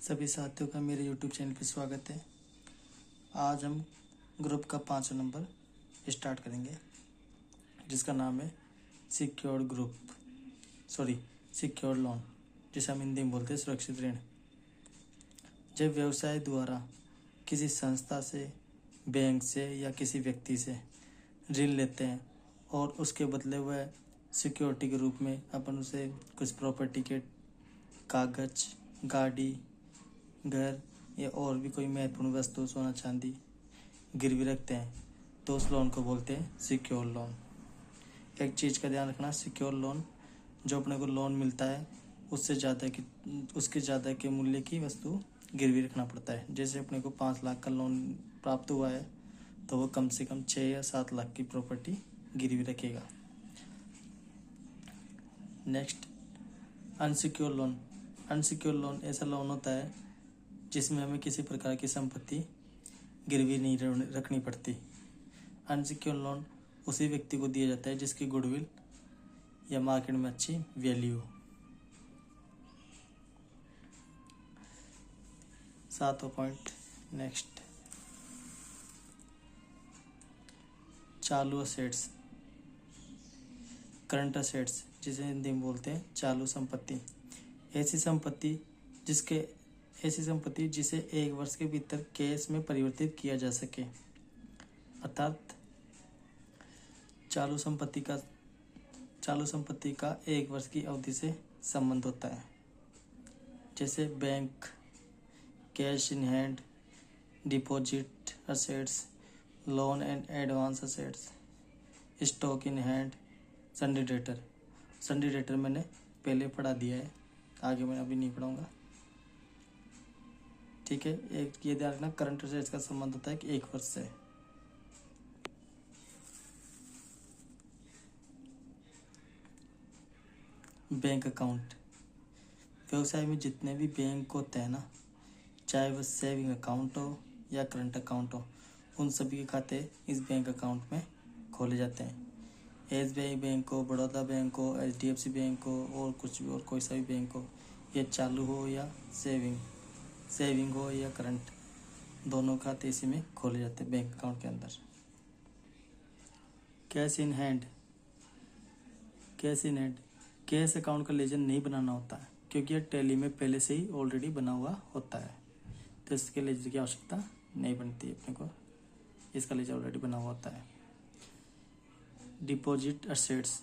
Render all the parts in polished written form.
सभी साथियों का मेरे YouTube चैनल पर स्वागत है। आज हम ग्रुप का 5 नंबर स्टार्ट करेंगे जिसका नाम है सिक्योर्ड लोन, जिसे हम हिंदी में बोलते हैं सुरक्षित ऋण। जब व्यवसाय द्वारा किसी संस्था से, बैंक से या किसी व्यक्ति से ऋण लेते हैं और उसके बदले वह सिक्योरिटी के रूप में अपन उसे कुछ प्रॉपर्टी के कागज, गाड़ी, घर या और भी कोई महत्वपूर्ण वस्तु, सोना चांदी गिरवी रखते हैं तो उस लोन को बोलते हैं सिक्योर लोन। एक चीज़ का ध्यान रखना, सिक्योर लोन जो अपने को लोन मिलता है उससे ज़्यादा के मूल्य की वस्तु गिरवी रखना पड़ता है। जैसे अपने को 5 लाख का लोन प्राप्त हुआ है तो वो कम से कम 6 या 7 लाख की प्रॉपर्टी गिरवी रखेगा। Next, unsecure loan. Unsecure loan ऐसा लोन होता है जिसमें हमें किसी प्रकार की संपत्ति गिरवी नहीं रखनी पड़ती। अनसिक्योर लोन उसी व्यक्ति को दिया जाता है जिसकी गुडविल या मार्केट में अच्छी वैल्यू हो। 7वां पॉइंट, नेक्स्ट, चालू असेट्स, करंट असेट्स, जिसे हिंदी में बोलते हैं चालू संपत्ति। ऐसी संपत्ति जिसे 1 वर्ष के भीतर कैश में परिवर्तित किया जा सके, अर्थात चालू संपत्ति का 1 वर्ष की अवधि से संबंध होता है। जैसे bank, cash in hand, deposit assets, loan and advance assets, stock in hand, सन्डी debtor. सन्डी debtor मैंने पहले पढ़ा दिया है, आगे मैं अभी नहीं पढ़ाऊंगा। ठीक है, एक ये ध्यान रखना, करंट असेट्स का संबंध होता है कि 1 वर्ष से। Bank account. व्यवसाय में जितने भी बैंक होते हैं ना, चाहे वह सेविंग अकाउंट हो या करंट अकाउंट हो, उन सभी के खाते इस बैंक अकाउंट में खोले जाते हैं। SBI बैंक हो, बड़ौदा बैंक हो, HDFC बैंक हो और कुछ भी और कोई सा भी बैंक हो, ये चालू हो या सेविंग हो या करंट, दोनों खाते इसी में खोले जाते हैं बैंक अकाउंट के अंदर। Cash in hand. Cash account का लेजर नहीं बनाना होता है क्योंकि यह टैली में पहले से ही ऑलरेडी बना हुआ होता है, तो इसके लेजर की आवश्यकता नहीं बनती अपने को, इसका लेजर ऑलरेडी बना हुआ होता है। Deposit assets.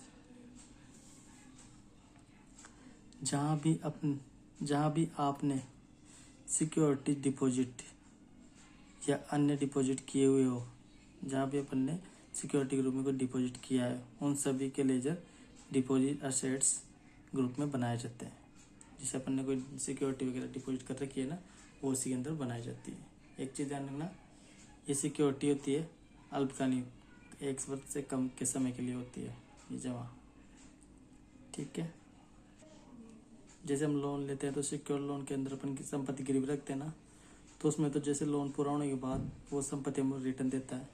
जहाँ भी आपने सिक्योरिटी डिपॉजिट या अन्य डिपॉजिट किए हुए हो, जहाँ भी अपन ने सिक्योरिटी के रूप में कोई डिपॉजिट किया है, उन सभी के लेजर डिपॉजिट असेट्स ग्रुप में बनाए जाते हैं। जिसे अपन ने कोई सिक्योरिटी वगैरह डिपॉजिट कर रखी है ना, वो उसी के अंदर बनाई जाती है। एक चीज़ ध्यान रखना, ये सिक्योरिटी होती है अल्पकालीन, 1 वर्ष से कम के समय के लिए होती है ये जमा। ठीक है, जैसे हम लोन लेते हैं तो सिक्योर लोन के अंदर अपन की संपत्ति गिरवी रखते हैं ना, तो उसमें तो जैसे लोन पूरा होने के बाद वो संपत्ति हमें रिटर्न देता है।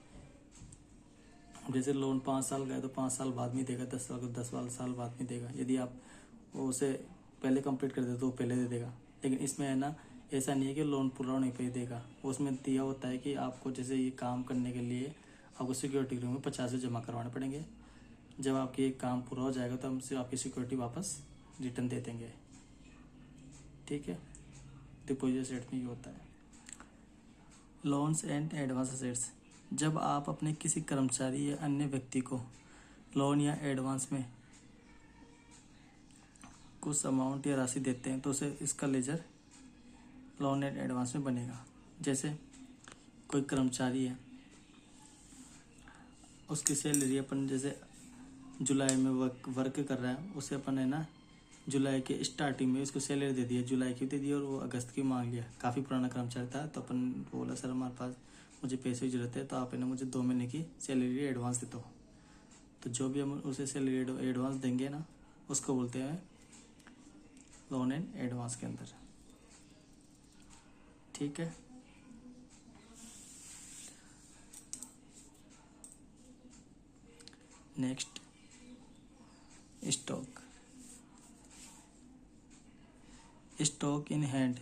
जैसे लोन 5 साल का है तो 5 साल बाद में देगा, 10 साल बाद में देगा। यदि आप उसे पहले कंप्लीट कर दे तो वो पहले दे देगा। लेकिन इसमें है ना, ऐसा नहीं है कि लोन पूरा होने पर ही देगा। उसमें दिया होता है कि आपको जैसे ये काम करने के लिए आपको सिक्योरिटी के रूप में 50 जमा करवाने पड़ेंगे। जब आपकी काम पूरा हो जाएगा तो हमसे आपकी सिक्योरिटी वापस रिटर्न दे देंगे। ठीक है, डिपॉजिट असेट में ये होता है। Loans and advance assets. जब आप अपने किसी कर्मचारी या अन्य व्यक्ति को लोन या एडवांस में कुछ अमाउंट या राशि देते हैं तो उसे इसका लेजर लोन एंड एडवांस में बनेगा। जैसे कोई कर्मचारी है, उसकी सैलरी अपन जैसे जुलाई में वर्क कर रहा है, उसे अपन है ना जुलाई के स्टार्टिंग में उसको सैलरी दे दिया, जुलाई की दे दी और वो अगस्त की मांग लिया। काफ़ी पुराना कर्मचारी था तो अपन बोला, सर हमारे पास मुझे पैसे की ज़रूरत है तो आप है ना मुझे 2 महीने की सैलरी एडवांस दे दो। तो जो भी हम उसे सैलरी एडवांस देंगे ना, उसको बोलते हैं लोन एंड एडवांस के अंदर। ठीक है, नेक्स्ट, स्टॉक इन हैंड।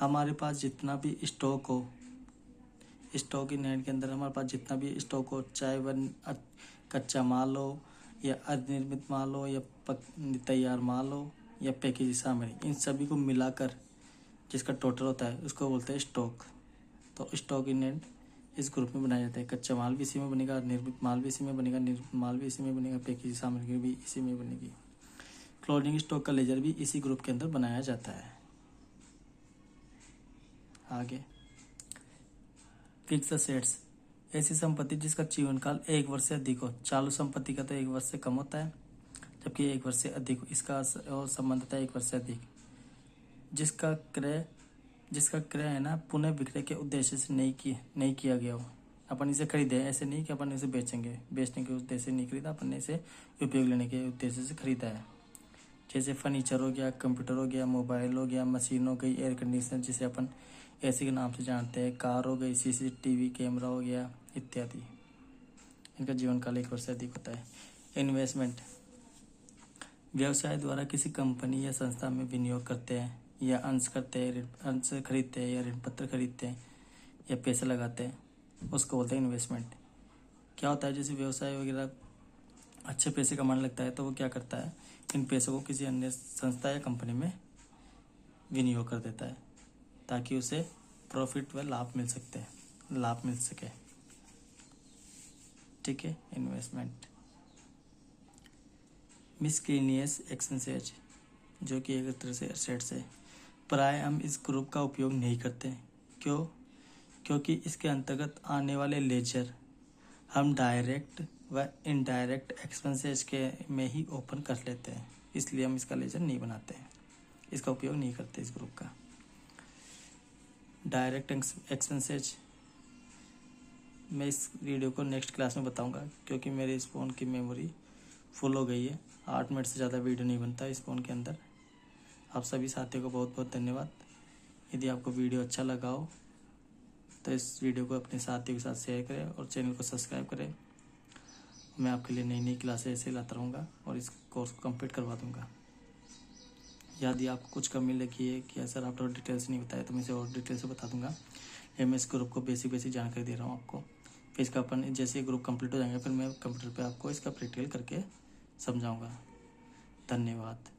हमारे पास जितना भी स्टॉक हो, स्टॉक इन हैंड के अंदर हमारे पास जितना भी स्टॉक हो, चाहे वह कच्चा माल हो या अर्धनिर्मित माल हो या तैयार माल हो या पैकेज सामग्री, इन सभी को मिलाकर जिसका टोटल होता है उसको बोलते हैं स्टॉक। तो स्टॉक इन हैंड इस ग्रुप में बनाया जाता है। कच्चा माल भी इसी में बनेगा, निर्मित माल भी इसी में बनेगा, निर्मित माल भी इसी में बनेगा, पैकेज सामग्री भी इसी में बनेगी। क्लोजिंग स्टॉक का लेजर भी इसी ग्रुप के अंदर बनाया जाता है। आगे फिक्स्ड असेट्स, ऐसी संपत्ति जिसका जीवन काल 1 वर्ष से अधिक हो। चालू संपत्ति का तो 1 वर्ष से कम होता है, जबकि 1 वर्ष से अधिक हो, इसका और संबंध होता है 1 वर्ष से अधिक। जिसका क्रय है ना पुनः विक्रय के उद्देश्य से नहीं किया गया हो। अपन इसे खरीदे, ऐसे नहीं कि अपन इसे बेचेंगे, बेचने के उद्देश्य से नहीं खरीदा, अपन ने इसे उपयोग लेने के उद्देश्य से खरीदा है। जैसे फर्नीचर हो गया, कंप्यूटर हो गया, मोबाइल हो गया, मशीन हो गई, एयर कंडीशनर जिसे अपन एसी के नाम से जानते हैं, कार हो गई, CCTV कैमरा हो गया इत्यादि। इनका जीवन काल 1 वर्ष से अधिक होता है। इन्वेस्टमेंट, व्यवसाय द्वारा किसी कंपनी या संस्था में विनियोग करते हैं या अंश करते हैं, अंश खरीदते हैं या ऋण पत्र खरीदते हैं या पैसे लगाते हैं, उसको बोलते हैं इन्वेस्टमेंट। क्या होता है, जैसे व्यवसाय वगैरह अच्छे पैसे कमाने लगता है तो वो क्या करता है, इन पैसों को किसी अन्य संस्था या कंपनी में विनियोग कर देता है ताकि उसे प्रॉफिट व लाभ मिल सके। ठीक है। इन्वेस्टमेंट। मिसक्लेनियस एक्सपेंसेस, जो कि एक तरह से एसेट्स है, प्राय हम इस ग्रुप का उपयोग नहीं करते। क्योंकि इसके अंतर्गत आने वाले लेजर हम डायरेक्ट व इनडायरेक्ट एक्सपेंसेस के में ही ओपन कर लेते हैं, इसलिए हम इसका लेजर नहीं बनाते हैं, इसका उपयोग नहीं करते इस ग्रुप का। डायरेक्ट एक्सपेंसेस मैं इस वीडियो को नेक्स्ट क्लास में बताऊंगा, क्योंकि मेरे इस फ़ोन की मेमोरी फुल हो गई है। 8 मिनट से ज़्यादा वीडियो नहीं बनता इस फ़ोन के अंदर। आप सभी साथियों को बहुत बहुत धन्यवाद। यदि आपको वीडियो अच्छा लगा हो तो इस वीडियो को अपने साथियों के साथ शेयर करें और चैनल को सब्सक्राइब करें। मैं आपके लिए नई नई क्लासें ऐसे लाता रहूँगा और इस कोर्स को कंप्लीट करवा दूँगा। यदि आपको कुछ कमी लगी है कि सर आप और डिटेल से नहीं बताया, तो मैं इसे और डिटेल से बता दूँगा। ये मैं इस ग्रुप को बेसिक जानकारी दे रहा हूँ आपको। फिर इसका अपन जैसे ग्रुप कंप्लीट हो जाएंगे फिर मैं कंप्यूटर पे आपको इसका प्रैक्टिकल करके समझाऊँगा। धन्यवाद।